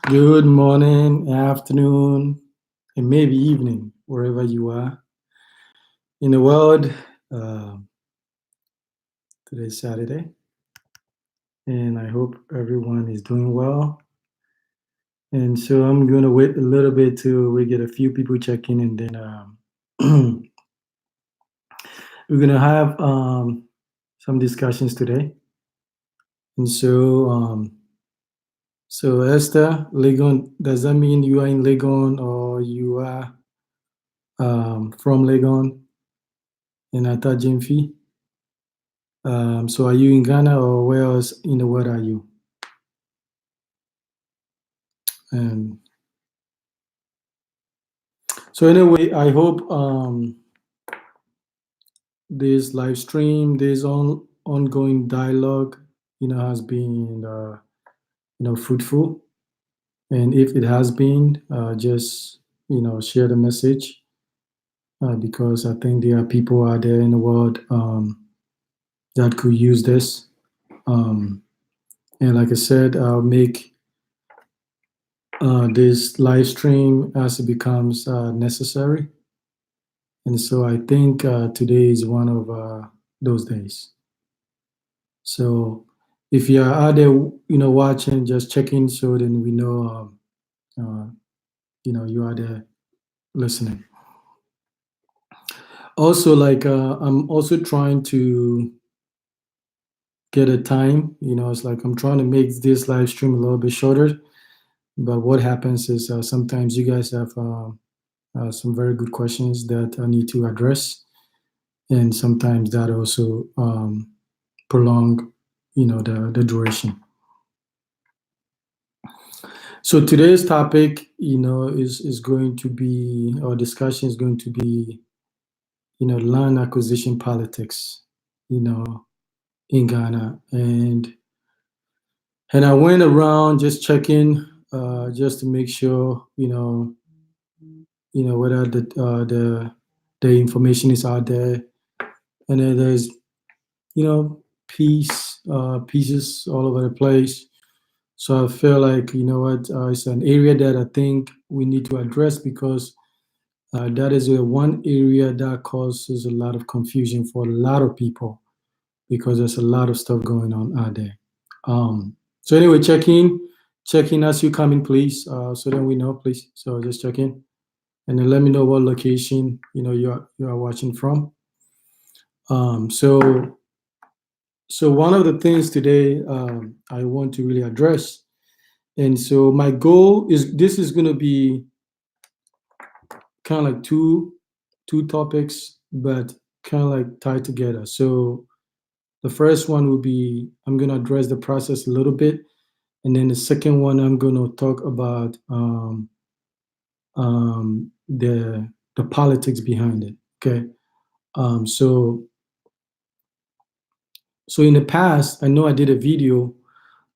Good morning, afternoon, and maybe evening, wherever you are in the world. Uh, Today's Saturday, and I hope everyone is doing well. And so I'm going to wait a little bit till we get a few people check in, and then we're going to have some discussions today. And so Esther, Legon, does that mean you are in Legon or you are from Legon in Ata Jimfi? So are you in Ghana or where else in the world are you? And so anyway, I hope this live stream, this ongoing dialogue, has been fruitful. And if it has been, just share the message because I think there are people out there in the world that could use this. And like I said, I'll make this live stream as it becomes necessary. And so I think today is one of those days. So if you are out there, watching, just checking, so then we know, you are there listening. Also, like I'm also trying to get a time. It's like I'm trying to make this live stream a little bit shorter. But what happens is sometimes you guys have some very good questions that I need to address, and sometimes that also prolong, the duration. So today's topic, is going to be, our discussion is going to be, land acquisition politics, in Ghana, and I went around just checking, just to make sure, whether the information is out there, and then there's, pieces all over the place. So I feel like, what, it's an area that I think we need to address because that is one area that causes a lot of confusion for a lot of people because there's a lot of stuff going on out there. So anyway, check in as you come in, please. So then we know, please. So just check in, and then let me know what location you are watching from. So one of the things today I want to really address. And so my goal is this is going to be kind of like two topics, but kind of like tied together. So the first one will be I'm going to address the process a little bit, and then the second one I'm going to talk about the politics behind it. Okay. Um, so so in the past, I know I did a video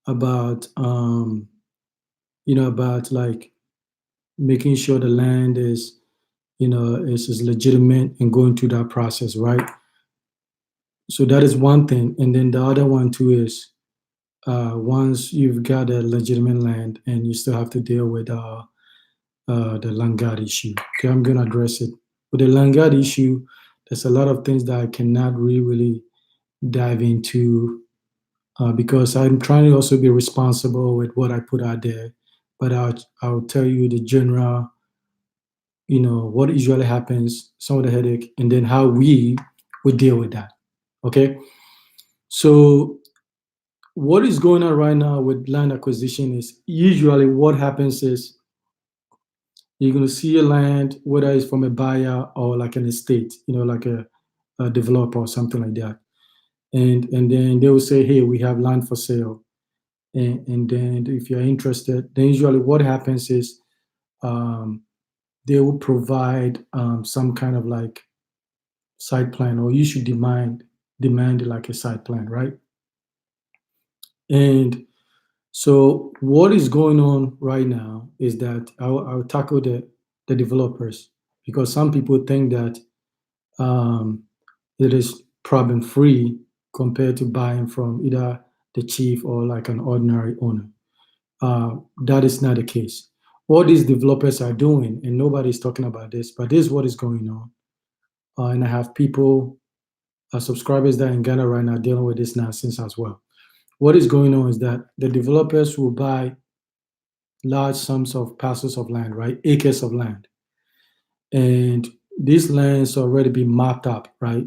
about about like making sure the land is legitimate and going through that process, right? So that is one thing, and then the other one too is once you've got a legitimate land, and you still have to deal with the Langard issue. Okay, I'm going to address it. With the Langard issue, there's a lot of things that I cannot really dive into because I'm trying to also be responsible with what I put out there. But I'll tell you the general, what usually happens, some of the headache, and then how we would deal with that. Okay. So what is going on right now with land acquisition is usually what happens is you're going to see a land, whether it's from a buyer or like an estate, like a developer or something like that. And then they will say, hey, we have land for sale. And then if you're interested, then usually what happens is um, they will provide some kind of like site plan, or you should demand like a site plan, right? And so what is going on right now is that I'll tackle the developers because some people think that it is problem free compared to buying from either the chief or like an ordinary owner. That is not the case. What these developers are doing, and nobody's talking about this, but this is what is going on. And I have people, subscribers that are in Ghana right now dealing with this nonsense as well. What is going on is that the developers will buy large sums of parcels of land, right? Acres of land. And these lands already been mapped up, right?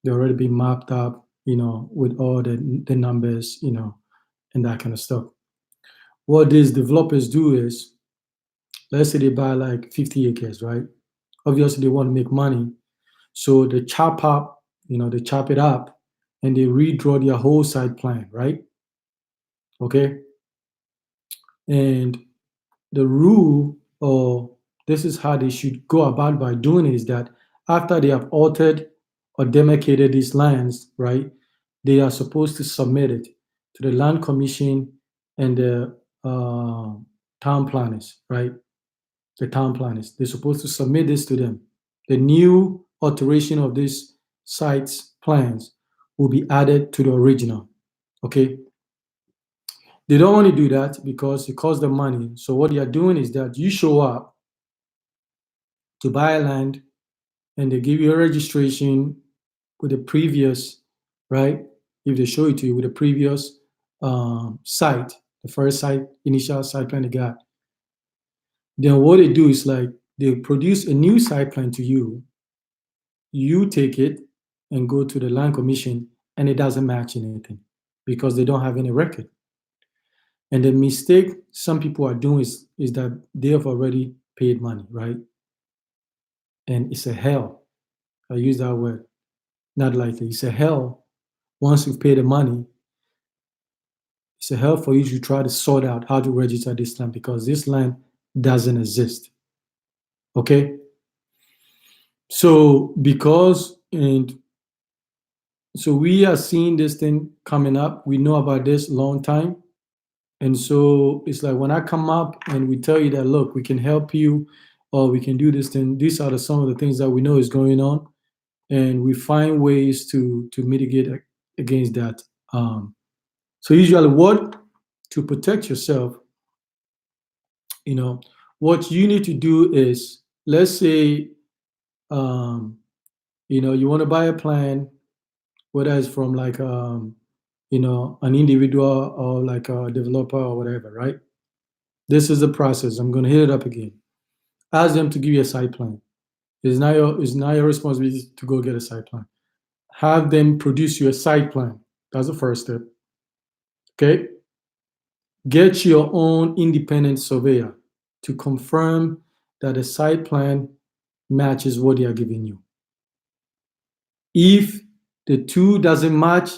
They already been mapped up, with all the numbers, and that kind of stuff. What these developers do is, let's say they buy like 50 acres, right? Obviously, they want to make money. So they chop it up and they redraw their whole site plan, right? Okay. And the rule, or this is how they should go about by doing it, is that after they have altered or demarcated these lands, right, they are supposed to submit it to the land commission and the town planners, right? The town planners. They're supposed to submit this to them. The new alteration of these sites plans will be added to the original. Okay. They don't want to do that because it costs them money. So what they are doing is that you show up to buy a land and they give you a registration with the previous, right? If they show it to you with the previous site, the first site, initial site plan they got, then what they do is like they produce a new site plan to you. You take it and go to the land commission, and it doesn't match anything because they don't have any record. And the mistake some people are doing is that they have already paid money, right? And it's a hell. I use that word, not lightly. It's a hell once you've paid the money. It's a hell for you to try to sort out how to register this land because this land doesn't exist. Okay? So we are seeing this thing coming up. We know about this long time. And so it's like when I come up and we tell you that, look, we can help you or we can do this thing, these are some of the things that we know is going on. And we find ways to mitigate against that. So usually to protect yourself, what you need to do is, let's say, you want to buy a plan, whether it's from like, an individual or like a developer or whatever, right? This is the process. I'm going to hit it up again. Ask them to give you a site plan. It's not your responsibility to go get a site plan. Have them produce you a site plan. That's the first step. Okay? Get your own independent surveyor to confirm that the site plan matches what they are giving you. If the two doesn't match,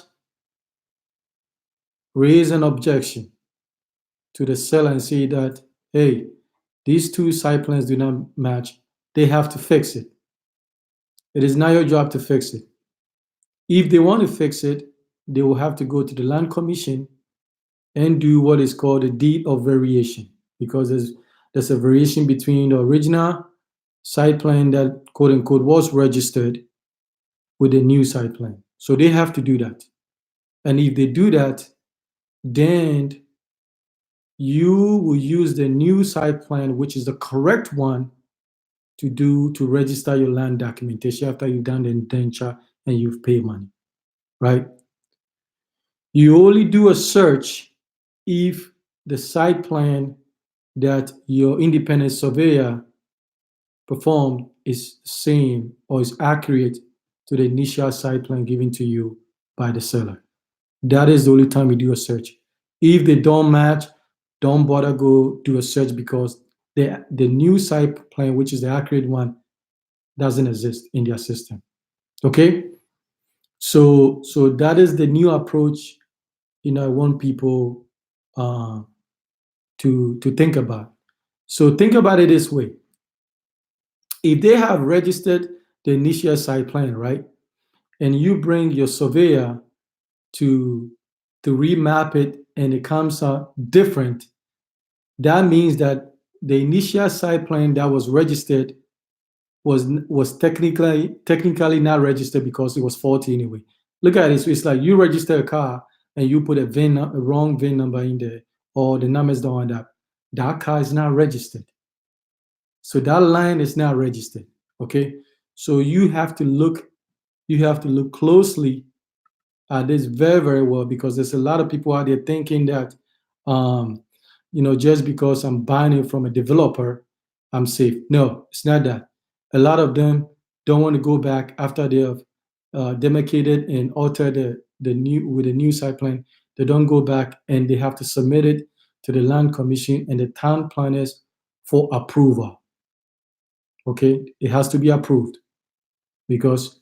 raise an objection to the seller and say that, hey, these two site plans do not match. They have to fix it. It is not your job to fix it. If they want to fix it, they will have to go to the land commission and do what is called a deed of variation, because there's a variation between the original site plan that quote unquote was registered with the new site plan. So they have to do that. And if they do that, then you will use the new site plan, which is the correct one, to register your land documentation after you've done the indenture and you've paid money, right? You only do a search if the site plan that your independent surveyor performed is same or is accurate to the initial site plan given to you by the seller. That is the only time you do a search. If they don't match, don't bother go do a search because the new site plan, which is the accurate one, doesn't exist in their system. Okay? So that is the new approach, I want people to think about. So think about it this way. If they have registered the initial site plan, right, and you bring your surveyor to remap it and it comes out different, that means that the initial site plan that was registered was technically not registered because it was faulty anyway. Look at it. So it's like you register a car and you put a wrong VIN number in there, or the numbers don't wind up. That car is not registered. So that line is not registered. Okay. So you have to look closely at this very, very well, because there's a lot of people out there thinking that, um, just because I'm buying it from a developer, I'm safe. No, it's not that. A lot of them don't want to go back after they have demarcated and altered the new with the new site plan. They don't go back and they have to submit it to the land commission and the town planners for approval. Okay, it has to be approved because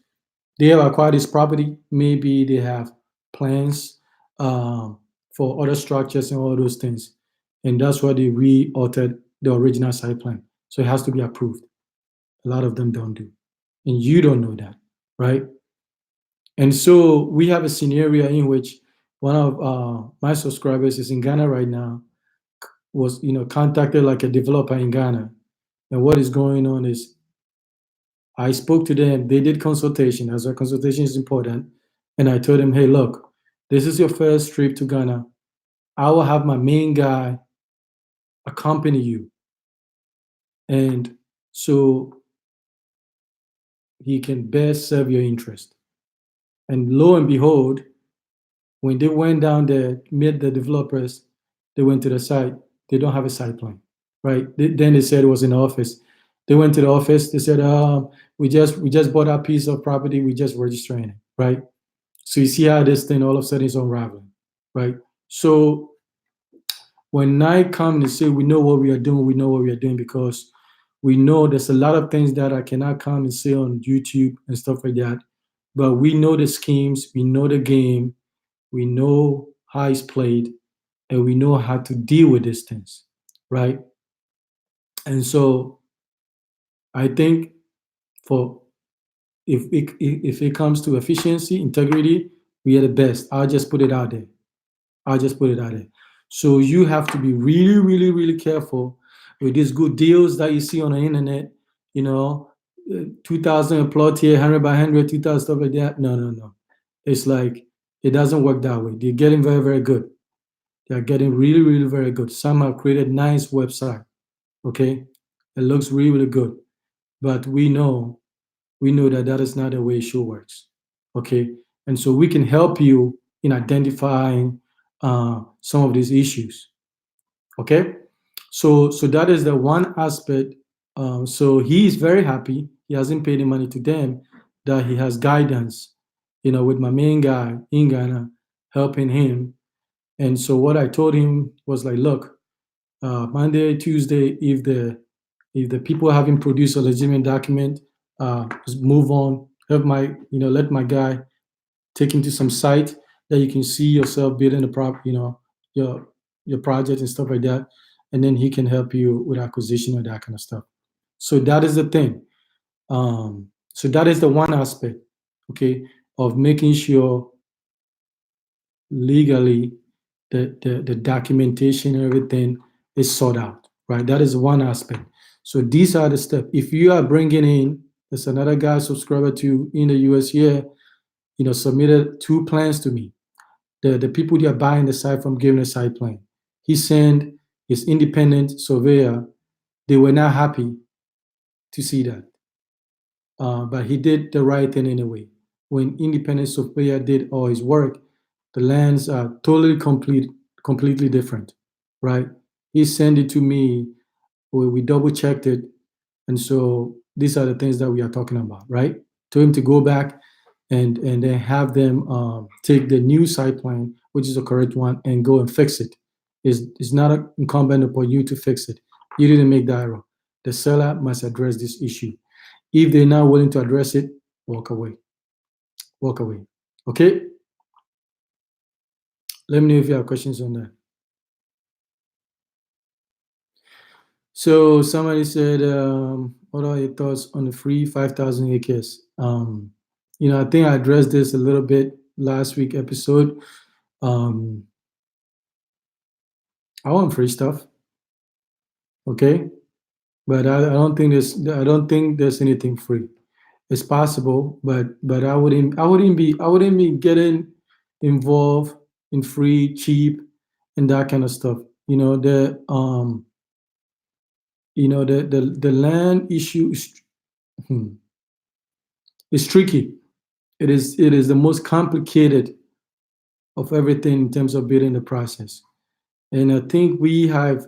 they have acquired this property. Maybe they have plans for other structures and all those things, and that's why they re-altered the original site plan. So it has to be approved. A lot of them don't do, and you don't know that, right? And so we have a scenario in which one of my subscribers is in Ghana right now. Was contacted like a developer in Ghana, and what is going on is I spoke to them. They did consultation. As a consultation is important. And I told them, hey, look, this is your first trip to Ghana. I will have my main guy accompany you. And so he can best serve your interest. And lo and behold, when they went down there, met the developers, they went to the site. They don't have a site plan, right? Then they said it was in the office. They went to the office. They said, we just bought a piece of property. We just registering it, right? So you see how this thing all of a sudden is unraveling, right? So when night comes and say we know what we are doing, we know what we are doing because we know there's a lot of things that I cannot come and say on YouTube and stuff like that. But we know the schemes, we know the game, we know how it's played, and we know how to deal with these things, right? And so I think for if it comes to efficiency, integrity, we are the best. I'll just put it out there. I'll just put it out there. So you have to be really, really, really careful with these good deals that you see on the internet. You know, 2,000 a plot here, 100 by 100, 2,000 stuff like that. No, no, no. It's like it doesn't work that way. They're getting very, very good. They are getting really, really very good. Some have created nice website. Okay, it looks really, really good. But we know that that is not the way show works. Okay, and so we can help you in identifying some of these issues. Okay, so that is the one aspect. So he is very happy. He hasn't paid any money to them. That he has guidance, with my main guy in Ghana helping him. And so what I told him was like, look, Monday, Tuesday, if the people haven't produced a legitimate document, just move on. Let my guy take him to some site that you can see yourself building the your your project and stuff like that, and then he can help you with acquisition or that kind of stuff. So that is the thing. So that is the one aspect, okay, of making sure legally the documentation and everything is sorted out, right? That is one aspect. So these are the steps. If you are bringing in, there's another guy subscriber to in the US here, submitted two plans to me. The people that are buying the site from giving a site plan. He sent his independent surveyor. They were not happy to see that. But he did the right thing anyway. When independent surveyor did all his work, the lands are totally completely different, right? He sent it to me. We double checked it, and so these are the things that we are talking about, right? To him to go back and then have them take the new site plan, which is the correct one, and go and fix it. It's not incumbent upon you to fix it. You didn't make that error. The seller must address this issue. If they're not willing to address it, walk away. Walk away. Okay? Let me know if you have questions on that. So somebody said, what are your thoughts on the free 5,000 acres? I think I addressed this a little bit last week episode. Um, I want free stuff, okay? But I don't think there's anything free. It's possible, but I wouldn't be getting involved in free, cheap, and that kind of stuff. The land issue hmm, is tricky. It is the most complicated of everything in terms of building the process. And I think we have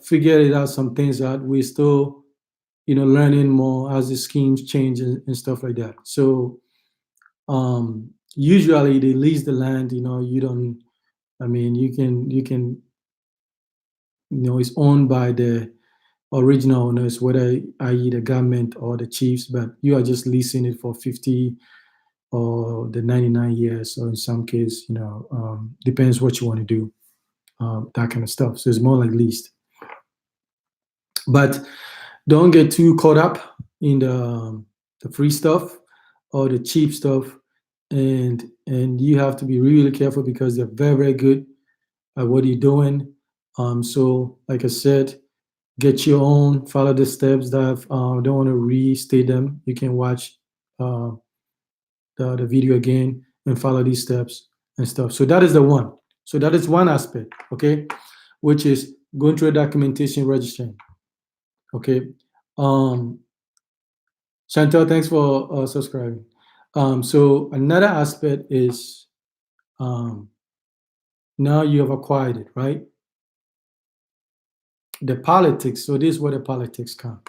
figured it out, some things that we still learning more as the schemes change and stuff like that. So usually they lease the land. You don't. I mean, you can it's owned by the original owners, whether i.e. the government or the chiefs, but you are just leasing it for 50 or the 99 years, or in some case, depends what you want to do, that kind of stuff. So it's more like leased. But don't get too caught up in the free stuff or the cheap stuff, and you have to be really careful because they're very, very good at what you're doing. So like I said, get your own, follow the steps that don't want to restate them. You can watch uh, the video again and follow these steps and stuff. So that is the one. So that is one aspect, okay, which is going through a documentation, registering. Okay. Um, Chantel, thanks for subscribing. So another aspect is um, now you have acquired it, right? The politics. So this is where the politics come.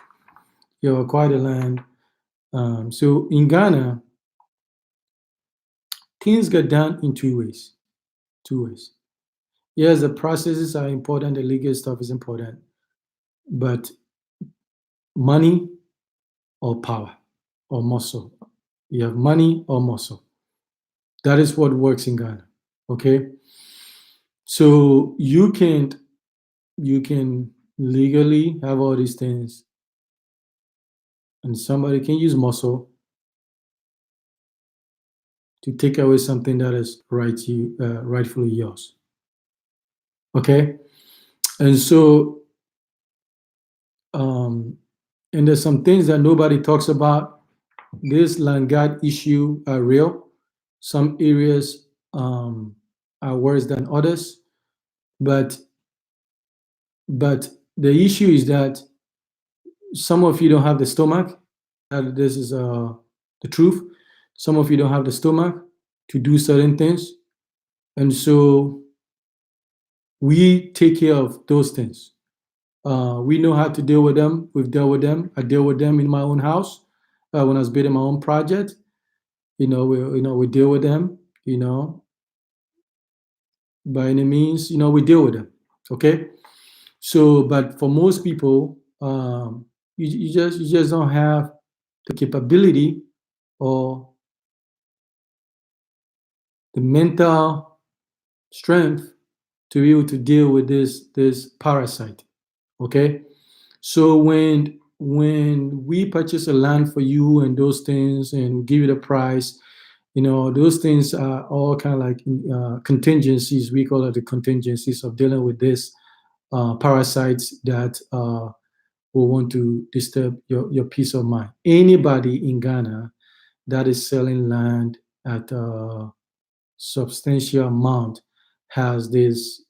You have acquired the land. So in Ghana, things get done in two ways. Two ways. Yes, the processes are important. The legal stuff is important, but money or power or muscle. You have money or muscle. That is what works in Ghana. Okay. So you can legally have all these things, and somebody can use muscle to take away something that is rightfully yours. Okay. And so um, and there's some things that nobody talks about. This land guard issue are real. Some areas are worse than others, but but the issue is that some of you don't have the stomach. That this is the truth. Some of you don't have the stomach to do certain things, and so we take care of those things. We know how to deal with them. We've dealt with them. I deal with them in my own house when I was building my own project. We deal with them. By any means, we deal with them. Okay. So, but for most people, you just don't have the capability or the mental strength to be able to deal with this parasite. Okay. So when we purchase a land for you and those things, and we give you the price, those things are all kind of like contingencies. We call it the contingencies of dealing with this parasites that will want to disturb your peace of mind. Anybody in Ghana that is selling land at a substantial amount has these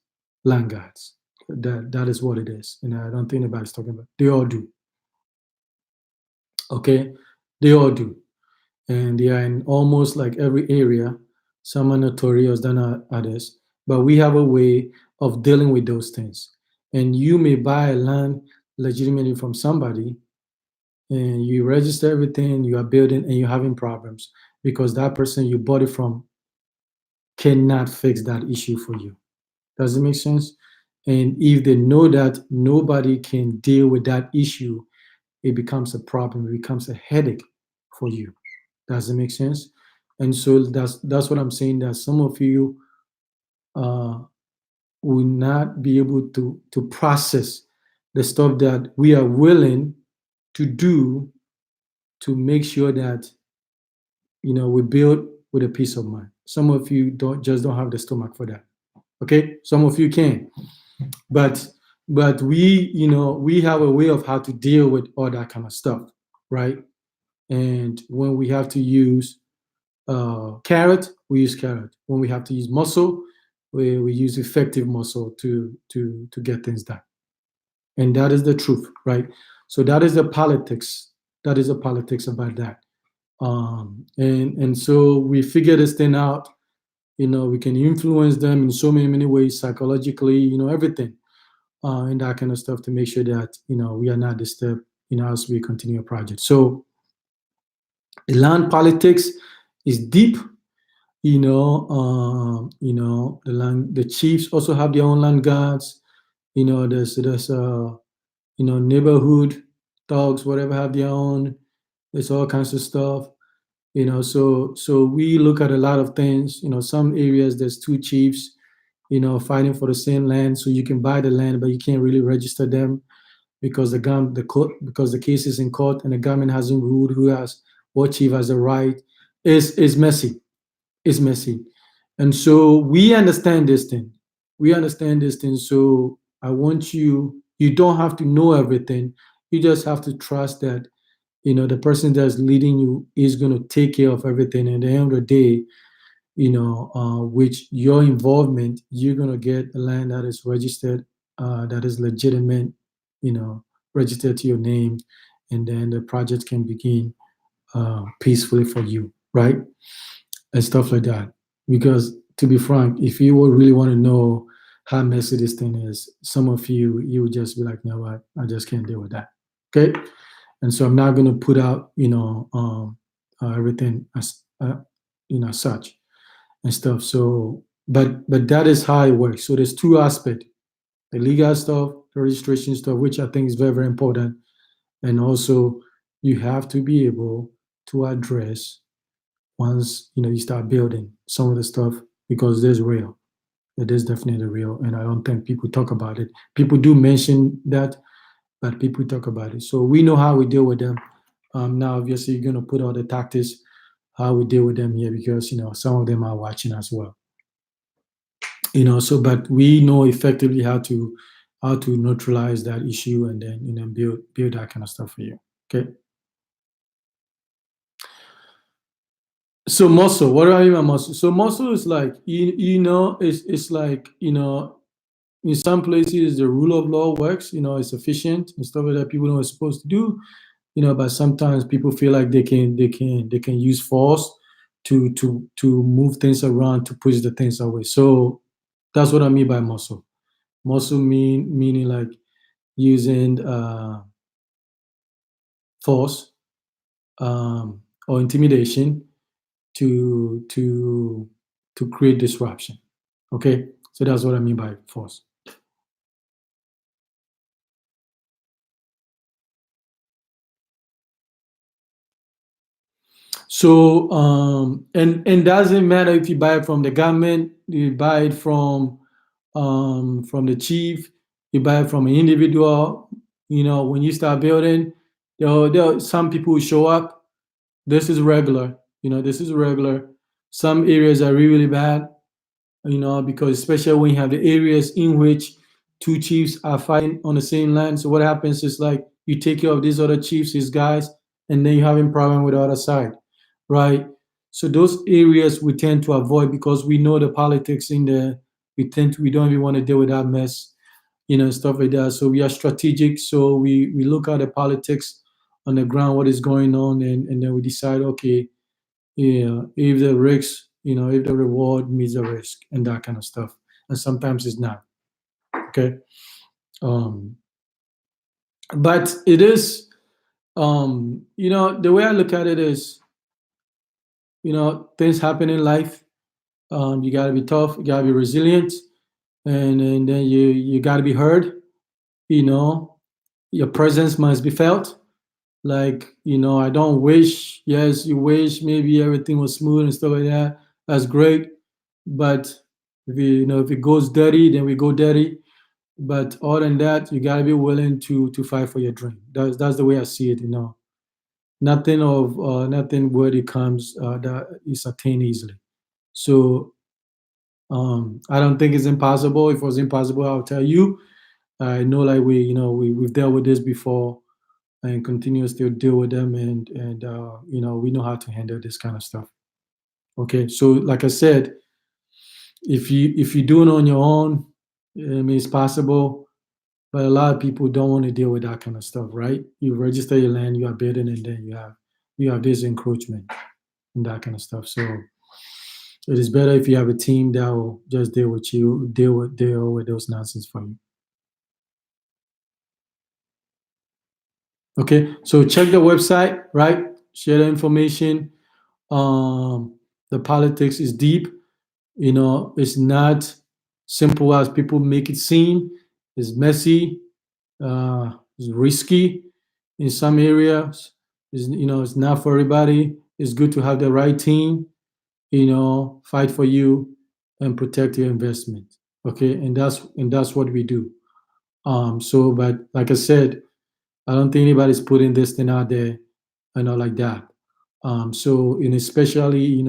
land guards. That is what it is. And I don't think anybody's talking about. They all do. Okay, they all do, and they are in almost like every area. Some are notorious than others, but we have a way of dealing with those things. And you may buy a land legitimately from somebody, and you register everything, you are building, and you're having problems because that person you bought it from cannot fix that issue for you. Does it make sense? And if they know that nobody can deal with that issue, it becomes a problem. It becomes a headache for you. Does it make sense? And so that's what I'm saying. That some of you uh, will not be able to process the stuff that we are willing to do to make sure that we build with a peace of mind. Some of you don't have the stomach for that. Okay, some of you can, but we have a way of how to deal with all that kind of stuff, right? And when we have to use carrot, we use carrot. When we have to use muscle, we use effective muscle to get things done. And that is the truth, right? So that is the politics. That is the politics about that. And so we figure this thing out. We can influence them in so many ways, psychologically, everything, and that kind of stuff, to make sure that we are not disturbed, as we continue a project. So the land politics is deep. The chiefs also have their own land guards. There's neighborhood dogs, whatever, have their own. There's all kinds of stuff. So we look at a lot of things. Some areas there's two chiefs, fighting for the same land. So you can buy the land, but you can't really register them because the case is in court and the government hasn't ruled what chief has the right. Is messy. It's messy. And so we understand this thing. We understand this thing. So I want you don't have to know everything. You just have to trust that, the person that's leading you is going to take care of everything. And at the end of the day, with your involvement, you're going to get a land that is registered, that is legitimate, you know, registered to your name. And then the project can begin peacefully for you, right? And stuff like that. Because to be frank, if you would really want to know how messy this thing is, some of you would just be like, no, what? I just can't deal with that. Okay. And so I'm not going to put out, everything as, such and stuff. So, but that is how it works. So there's two aspects: the legal stuff, the registration stuff, which I think is very, very important, and also you have to be able to address once you start building some of the stuff, because there's real. It is definitely real, and I don't think people talk about it. People do mention that, but people talk about it. So we know how we deal with them. Now, obviously, you're gonna put all the tactics how we deal with them here, because some of them are watching as well. So but we know effectively how to neutralize that issue, and then build that kind of stuff for you. Okay. So muscle, what do I mean by muscle? So muscle is like it's like in some places the rule of law works, it's efficient and stuff like that. People know what it's supposed to do, but sometimes people feel like they can use force to move things around, to push the things away. So that's what I mean by muscle. Muscle meaning like using force, or intimidation to create disruption. Okay, so that's what I mean by force. So and doesn't matter if you buy it from the government, you buy it from the chief, you buy it from an individual. When you start building, some people will show up. This is regular. This is regular. Some areas are really, really bad, because especially when you have the areas in which two chiefs are fighting on the same land. So what happens is, like, you take care of these other chiefs, these guys, and then you're having problem with the other side, right? So those areas we tend to avoid because we know the politics in there. We don't even want to deal with that mess, stuff like that. So we are strategic. So we look at the politics on the ground, what is going on, and then we decide, okay, yeah, if the risk, if the reward meets the risk, and that kind of stuff. And sometimes it's not. Okay. Um, but it is, the way I look at it is, things happen in life. You got to be tough. You got to be resilient, and then you got to be heard. You know, your presence must be felt. Like, I don't wish. Yes, you wish maybe everything was smooth and stuff like that. That's great. But if it goes dirty, then we go dirty. But other than that, you gotta be willing to fight for your dream. That's the way I see it. Nothing where it comes that is attained easily. So I don't think it's impossible. If it was impossible, I'll tell you. I know, like, we've dealt with this before, and continuously deal with them, and we know how to handle this kind of stuff. Okay, so like I said, if you do it on your own, I mean it's possible, but a lot of people don't want to deal with that kind of stuff, right? You register your land, you are bidding, and then you have this encroachment and that kind of stuff. So it is better if you have a team that will just deal with those nonsense for you. Okay, so check the website, right? Share the information. The politics is deep. It's not simple as people make it seem. It's messy. It's risky in some areas. It's not for everybody. It's good to have the right team. Fight for you and protect your investment. Okay, and that's what we do. But like I said, I don't think anybody's putting this thing out there, like that. And especially,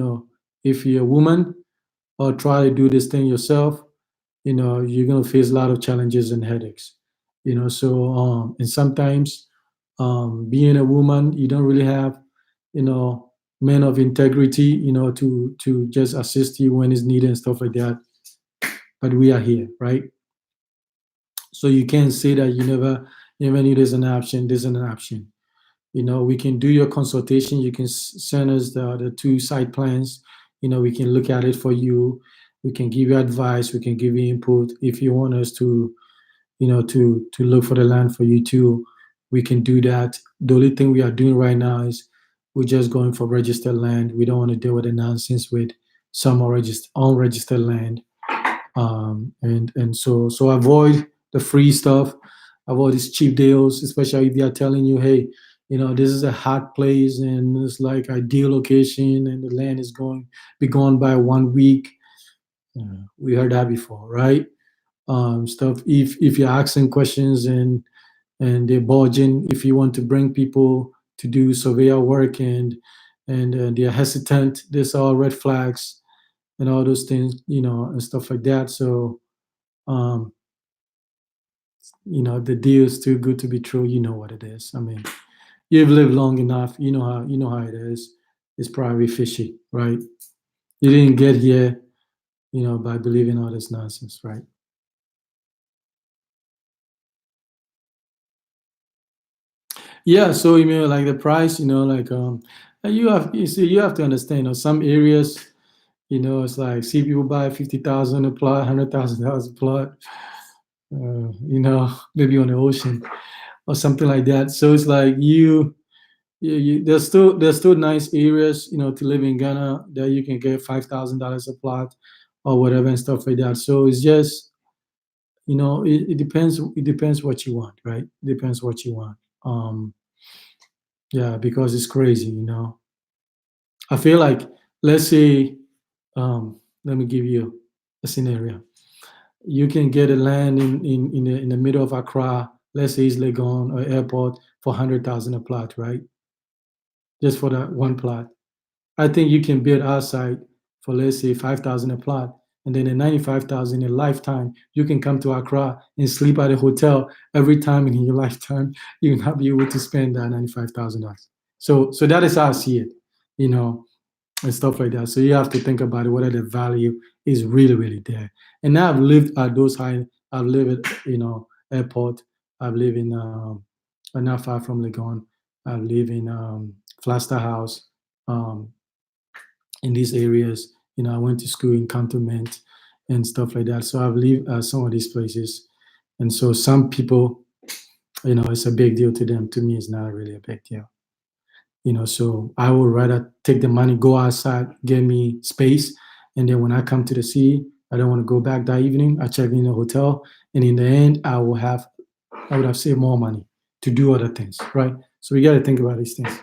if you're a woman or try to do this thing yourself, you're gonna face a lot of challenges and headaches. And sometimes, being a woman, you don't really have, men of integrity, to just assist you when it's needed and stuff like that. But we are here, right? So you can't say that you never knew there's an option. There's an option. We can do your consultation. You can send us the two site plans. We can look at it for you. We can give you advice. We can give you input. If you want us to look for the land for you too, we can do that. The only thing we are doing right now is we're just going for registered land. We don't want to deal with the nonsense with some unregistered land. And so avoid the free stuff, avoid these cheap deals, especially if they are telling you, hey, this is a hot place and it's like ideal location and the land is going be gone by 1 week. We heard that before, right? Stuff, if you're asking questions and they're budging, if you want to bring people to do surveyor work and they're hesitant, there's all red flags and all those things, and stuff like that. So um, the deal is too good to be true. You know what it is. I mean, you've lived long enough. You know how it is. It's probably fishy, right? You didn't get here, by believing all this nonsense, right? Yeah. So like the price, like you have to understand, some areas, it's like see people buy 50,000 a plot, $100,000 a plot, maybe on the ocean or something like that. So it's like there's still nice areas, to live in Ghana that you can get $5,000 a plot or whatever and stuff like that. So it's just, it depends. It depends what you want, right? It depends what you want. Yeah, because it's crazy. I feel like, let's say, let me give you a scenario. You can get a land in the middle of Accra, let's say it's Legon or airport, for 100,000 a plot, right? Just for that one plot. I think you can build outside for, let's say, 5,000 a plot, and then in 95,000 in a lifetime, you can come to Accra and sleep at a hotel every time in your lifetime. You will not be able to spend that $95,000. So that is how I see it, you know, and stuff like that. So you have to think about it, whether the value is really, really there. And I've lived at those high. I've lived at, airport. I've lived in not far from Legon. I've lived in Flaster House. Um, in these areas. I went to school in cantonment and stuff like that. So I've lived at some of these places. And so some people, it's a big deal to them. To me, it's not really a big deal. So I would rather take the money, go outside, get me space. And then when I come to the city, I don't want to go back that evening. I check in a hotel. And in the end, I would have saved more money to do other things, right? So we got to think about these things.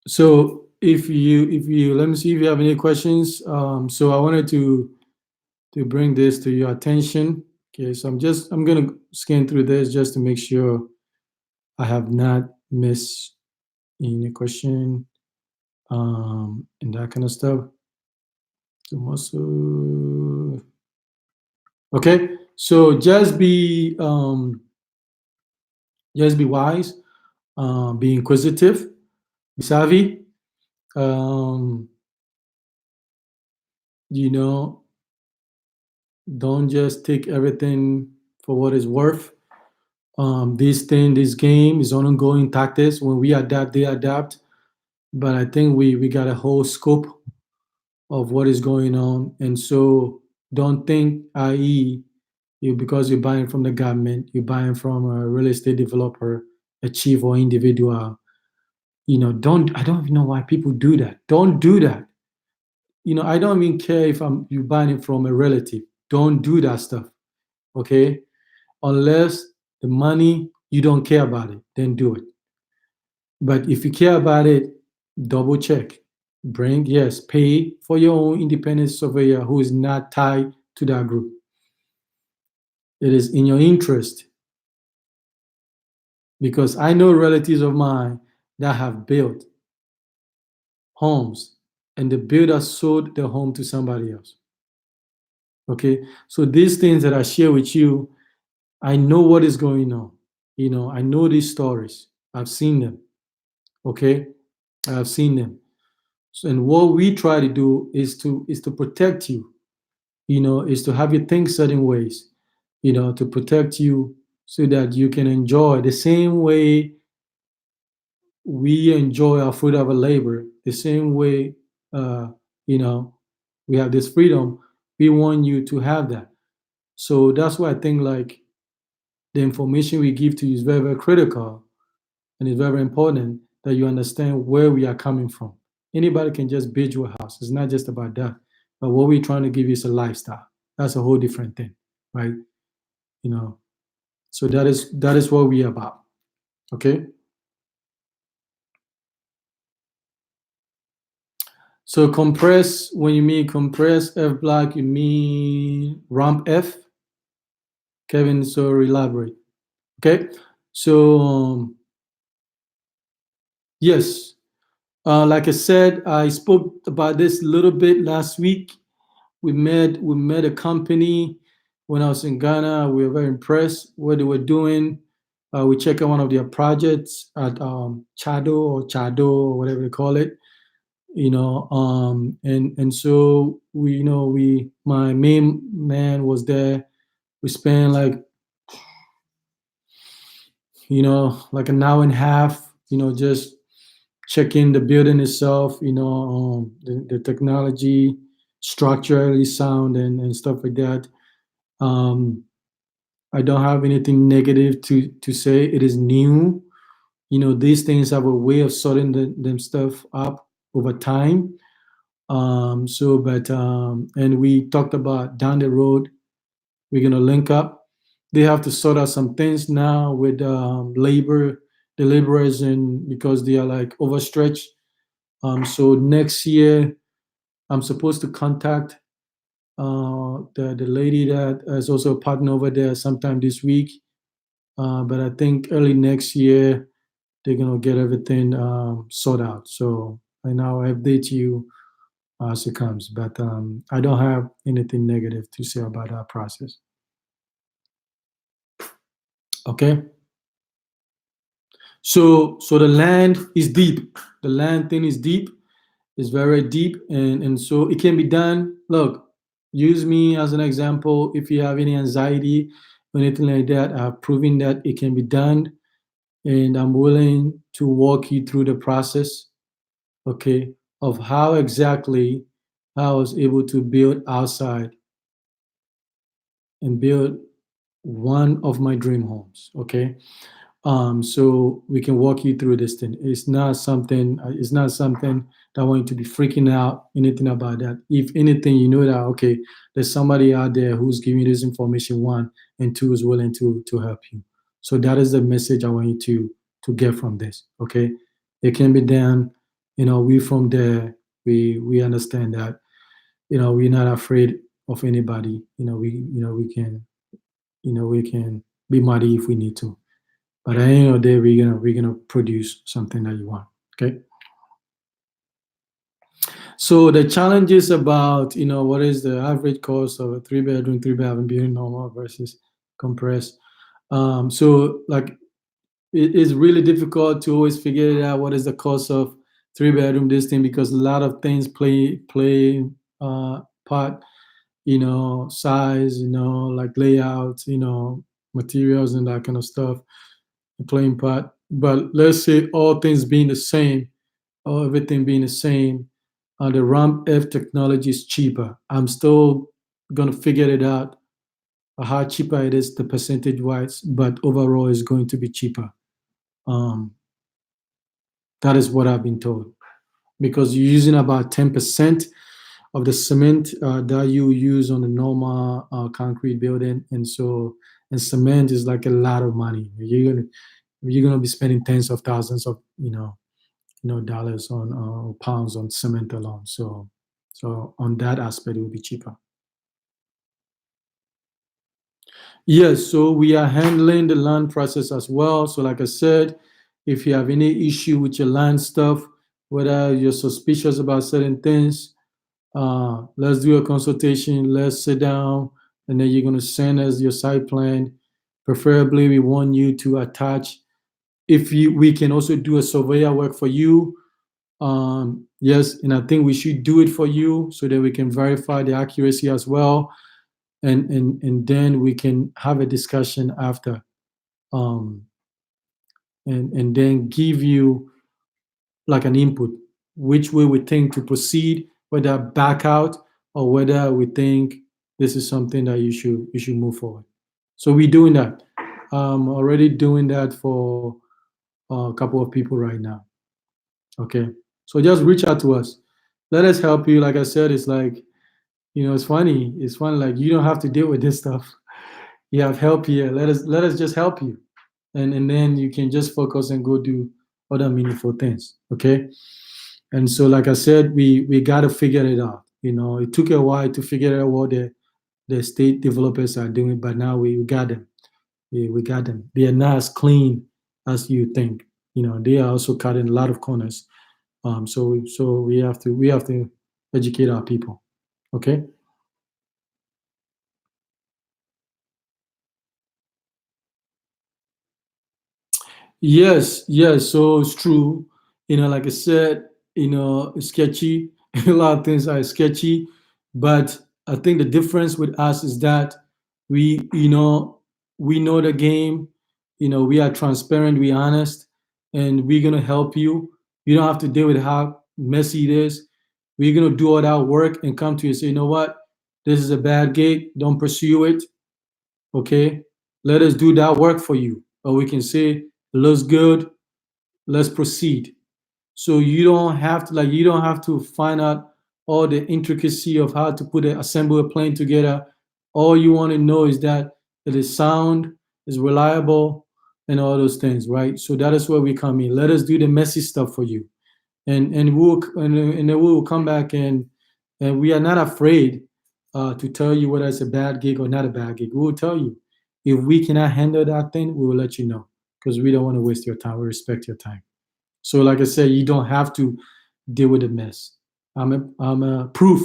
So if you let me see if you have any questions. So I wanted to bring this to your attention. Okay, so I'm gonna scan through this just to make sure I have not missed any question. and that kind of stuff. So muscle. Okay, so just be wise, be inquisitive, be savvy. Um, you know, don't just take everything for what it's worth. This game is ongoing tactics. When we adapt, they adapt. But I think we got a whole scope of what is going on, and so don't think, i.e., you because you're buying from the government, you're buying from a real estate developer, a chief or individual. Don't I don't even know why people do that. Don't do that. I don't even care if you buying it from a relative. Don't do that stuff. Okay, unless the money you don't care about it, then do it. But if you care about it, double check. Pay for your own independent surveyor who is not tied to that group. It is in your interest because I know relatives of mine that have built homes and the builder sold their home to somebody else. Okay, so these things that I share with you, I know what is going on. I know these stories. I've seen them. Okay, I've seen them. So, and what we try to do is to protect you. Is to have you think certain ways. To protect you so that you can enjoy the same way we enjoy our fruit of our labor, the same way uh, you know we have this freedom. We want you to have that. So that's why I think like the information we give to you is very, very critical, and it's very, very important that you understand where we are coming from. Anybody can just build you a house. It's not just about that. But what we're trying to give you is a lifestyle. That's a whole different thing, right? You know. So that is what we're about. Okay. So compress, when you mean compress F block, you mean ramp F? Kevin, so elaborate. Okay. So yes, like I said, I spoke about this a little bit last week. We met a company when I was in Ghana. We were very impressed what they were doing. We checked out one of their projects at Chado or whatever they call it. And so we my main man was there. We spent like an hour and a half, just checking the building itself, the technology, structurally sound and stuff like that. Um, I don't have anything negative to say. It is new. These things have a way of sorting them stuff up over time. And we talked about down the road, we're gonna link up. They have to sort out some things now with labor, the laborers, and because they are like overstretched. So next year, I'm supposed to contact the lady that is also a partner over there sometime this week. But I think early next year they're gonna get everything sorted out. So I now update you as it comes. But I don't have anything negative to say about that process. Okay. So the land is deep. The land thing is deep. It's very deep, and so it can be done. Look, use me as an example. If you have any anxiety or anything like that, I've proven that it can be done, and I'm willing to walk you through the process. Okay, of how exactly I was able to build outside and build one of my dream homes. Okay, so we can walk you through this thing. It's not something that I want you to be freaking out anything about that. If anything, you know that okay, there's somebody out there who's giving you this information, one, and two, is willing to help you. So that is the message I want you to get from this. Okay, it can be done. We from there, we understand that. We're not afraid of anybody. We can be muddy if we need to. But at the end of the day, we're gonna produce something that you want. Okay. So the challenge is about, what is the average cost of a three bedroom, three bathroom building normal versus compressed. So like it is really difficult to always figure it out what is the cost of three bedroom this thing, because a lot of things play part, size, like layouts, materials and that kind of stuff, playing part. But let's say all things being the same, or everything being the same, the ramp F technology is cheaper. I'm still gonna figure it out, how cheaper it is, the percentage wise, but overall is going to be cheaper. um, that is what I've been told, because you're using about 10% of the cement that you use on a normal concrete building. And cement is like a lot of money. You're gonna be spending tens of thousands of dollars on pounds on cement alone. So on that aspect, it will be cheaper. Yes, so we are handling the land process as well. So like I said, if you have any issue with your land stuff, whether you're suspicious about certain things, let's do a consultation. Let's sit down, and then you're gonna send us your site plan. Preferably, we want you to attach. If we can also do a surveyor work for you. Yes, and I think we should do it for you so that we can verify the accuracy as well, and then we can have a discussion after, um, and then give you like an input, which way we think to proceed, whether back out or whether we think this is something that you should move forward. So we're doing that. Already doing that for a couple of people right now. Okay, so just reach out to us. Let us help you. Like I said, it's like, it's funny. It's funny. Like, you don't have to deal with this stuff. You have help here. Let us just help you, and then you can just focus and go do other meaningful things. Okay. And so, like I said, we got to figure it out. It took a while to figure out what the state developers are doing, but now we got them. We got them. They are not as clean as you think. They are also cutting a lot of corners. So we have to educate our people. Okay. Yes, yes. So it's true. Like I said, it's sketchy. A lot of things are sketchy, but I think the difference with us is that we, we know the game. We are transparent, we honest, and we're gonna help you. You don't have to deal with how messy it is. We're gonna do all that work and come to you and say, you know what, this is a bad gig. Don't pursue it. Okay, let us do that work for you. Or we can say, it looks good, let's proceed. So you don't have to find out all the intricacy of how to assemble a plane together. All you want to know is that it is sound, is reliable, and all those things, right? So that is where we come in. Let us do the messy stuff for you, and then we will come back, and we are not afraid to tell you whether it's a bad gig or not a bad gig. We will tell you. If we cannot handle that thing, we will let you know, because we don't want to waste your time. We respect your time. So, like I said, you don't have to deal with the mess. I'm a proof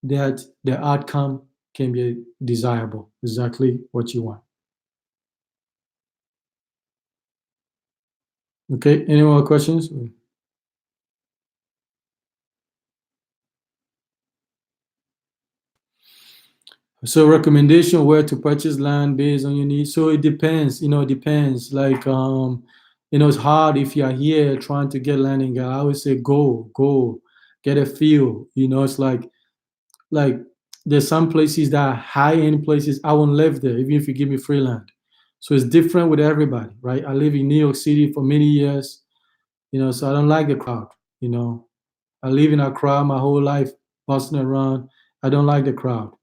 that the outcome can be desirable, exactly what you want. Okay, any more questions? So recommendation where to purchase land based on your needs. So it depends, it depends. Like, it's hard if you are here trying to get land in Ghana. I always say go, get a feel. It's like there's some places that are high end places. I won't live there even if you give me free land. So it's different with everybody, right? I live in New York City for many years, so I don't like the crowd. You know, I live in a crowd my whole life, bustling around. I don't like the crowd.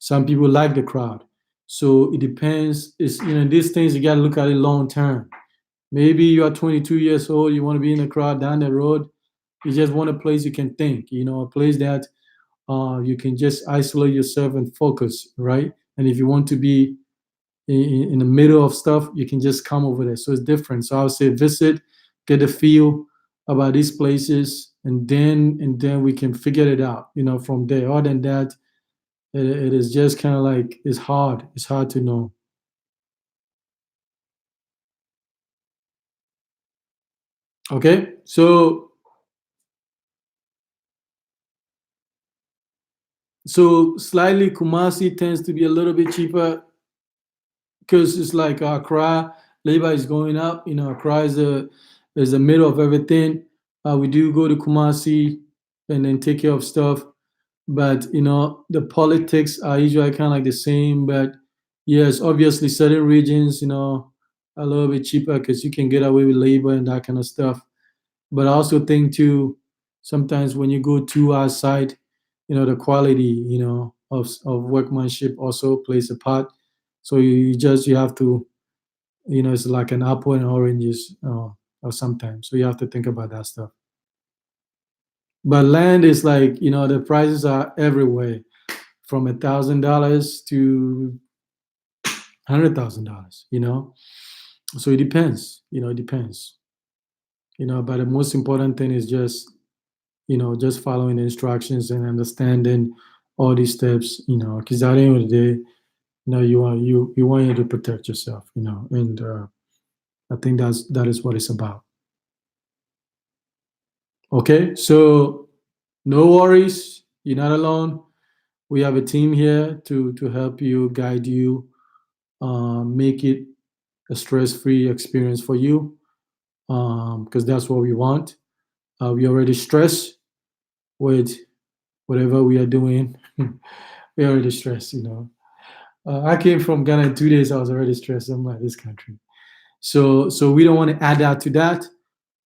Some people like the crowd. So it depends. It's these things you gotta look at it long term. Maybe you are 22 years old, you want to be in the crowd down the road. You just want a place you can think, a place that you can just isolate yourself and focus, right? And if you want to be in the middle of stuff, you can just come over there. So it's different. So I would say visit, get a feel about these places, and then we can figure it out, from there. Other than that, it is just kind of like it's hard to know. Okay, so slightly Kumasi tends to be a little bit cheaper because it's like Accra, labor is going up. Accra is the middle of everything. We do go to Kumasi and then take care of stuff, but the politics are usually kind of like the same. But yes, obviously certain regions, a little bit cheaper because you can get away with labor and that kind of stuff. But I also think too, sometimes when you go too outside, the quality, of workmanship also plays a part. So you have to, it's like an apple and oranges, or sometimes. So you have to think about that stuff. But land is like, the prices are everywhere, from $1,000 to $100,000. So it depends. It depends. But the most important thing is just following the instructions and understanding all these steps. Because at the end of the day, you want you to protect yourself. And I think that is what it's about. Okay, so no worries. You're not alone. We have a team here to help you, guide you, make it a stress-free experience for you. Because that's what we want. We already stress with whatever we are doing. We already stressed. I came from Ghana in 2 days. I was already stressed. I'm like, this country. So we don't want to add that to that.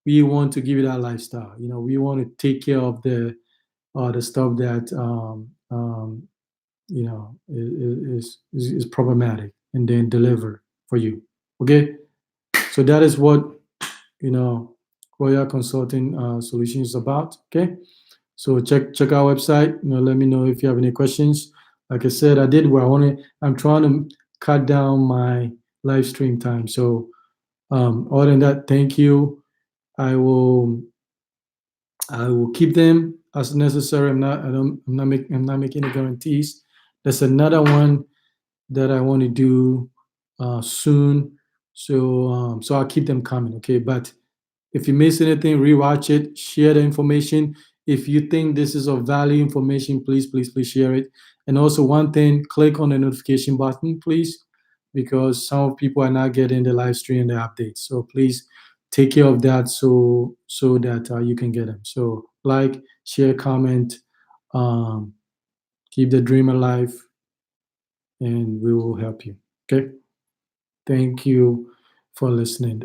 We want to give you that lifestyle. We want to take care of the stuff that is problematic, and then deliver for you. Okay, so that is what you know Royal Consulting Solutions is about. Okay, so check our website. Let me know if you have any questions. Like I said, I did what I wanted. I'm trying to cut down my live stream time. So other than that, thank you. I will I will keep them as necessary. I'm not making any guarantees. There's another one that I want to do soon. So I'll keep them coming. Okay, but if you miss anything, rewatch it, share the information. If you think this is of value information, please, please, please share it. And also, one thing, click on the notification button, please, because some people are not getting the live stream and the updates. So please take care of that, so that you can get them. So like, share, comment, um, keep the dream alive, and we will help you. Okay. Thank you for listening.